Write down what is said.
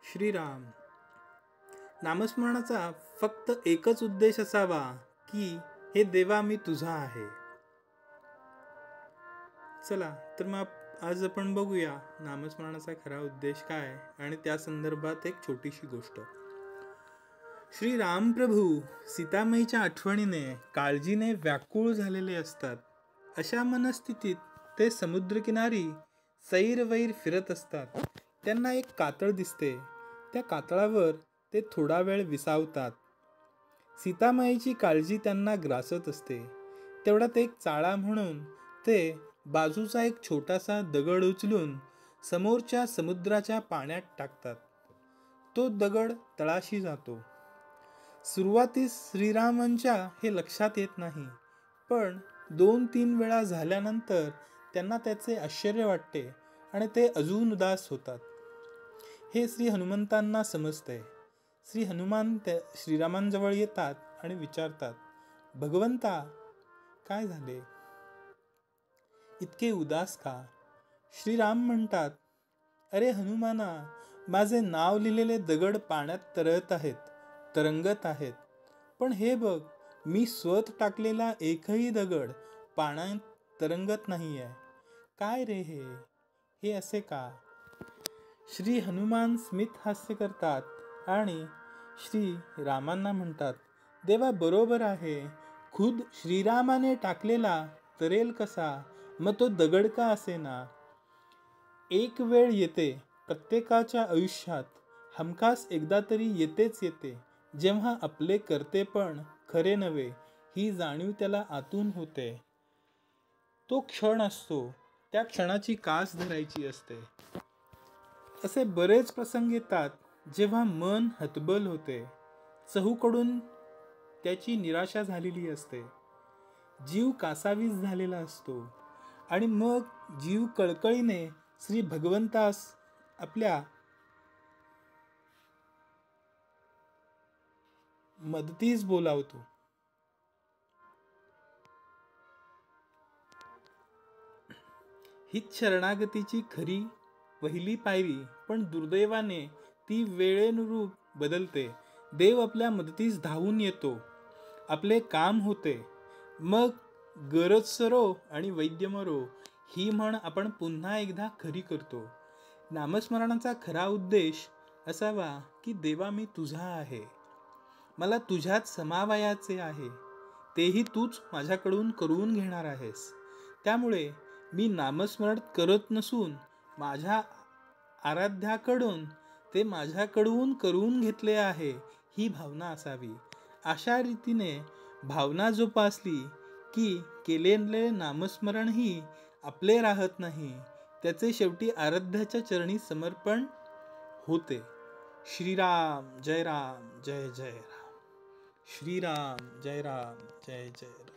श्रीराम. नामस्मरणाचा फक्त एकच उद्देश असावा की हे देवा मी तुझा आहे. चला तर मग आज आपण बघूया नामस्मरणाचा खरा उद्देश काय आणि त्या संदर्भात एक छोटीशी गोष्ट. श्री राम प्रभू सीतामाईच्या आठवणीने काळजीने व्याकुळ झालेले असतात. अशा मनस्थितीत ते समुद्रकिनारी सैरवैर फिरत असतात. त्यांना एक कातळ दिसते. त्या कातळावर ते थोडा वेळ विसावतात. सीतामाईची काळजी त्यांना ग्रासत असते. तेवढ्यात एक चाळा म्हणून ते बाजूचा एक छोटासा दगड उचलून समोरच्या समुद्राच्या पाण्यात टाकतात. तो दगड तळाशी जातो. सुरुवातीस श्रीरामांच्या हे लक्षात येत नाही, पण 2-3 वेळा झाल्यानंतर त्यांना त्याचे आश्चर्य वाटते आणि ते अजून उदास होतात. हे श्री हनुमंतांना समजते. श्री हनुमान श्रीरामांजवळ येतात आणि विचारतात, भगवंता काय झाले, इतके उदास का? श्रीराम म्हणतात, अरे हनुमाना, माझे नाव लिहिलेले दगड पाण्यात तरंगत आहेत. पण हे बघ, मी स्वत टाकलेला एकही दगड पाण्यात तरंगत नाहीये. काय रे हे असे का? श्री हनुमान स्मित हास्य करतात आणि श्री रामांना म्हणतात, देवा बरोबर आहे. खुद श्रीरामाने टाकलेला तरेल कसा, मग तो दगड का असेना? एक वेळ येते प्रत्येकाच्या आयुष्यात, हमखास एकदा तरी येते, जेव्हा आपले कर्तेपण खरे नव्हे ही जाणीव त्याला आतून होते. तो क्षण असतो, त्या क्षणाची कास धरायची असते. असे बरेच प्रसंग येतात जेव्हा मन हतबल होते. चहूकडून त्याची निराशा झालेली असते. जीव कासावीस झालेला असतो आणि मग जीव कळकळीने श्री भगवंतास आपल्या मदतीस बोलावतो. हीच शरणागतीची खरी पहिली पायरी, पण दुर्दैवाने ती वेळेनुरूप बदलते. देव आपल्या मदतीस धावून येतो, आपले काम होते. मग गरज सरो आणि वैद्य मरो ही म्हण आपण पुन्हा एकदा खरी करतो. नामस्मरणाचा खरा उद्देश असावा की देवा मी तुझा आहे, मला तुझ्यात समावयाचे आहे, तेही तूच माझ्याकडून करून घेणार आहेस. त्यामुळे मी नामस्मरण करत नसून माझ्या आराध्याकडून ते माझ्याकडून करून घेतले आहे ही भावना असावी. अशा रीतीने भावना जोपासली की केलेले नामस्मरणही आपले राहत नाही, त्याचे शेवटी आराध्याच्या चरणी समर्पण होते. श्रीराम जय राम जय जय राम. श्रीराम जय राम जय जय राम.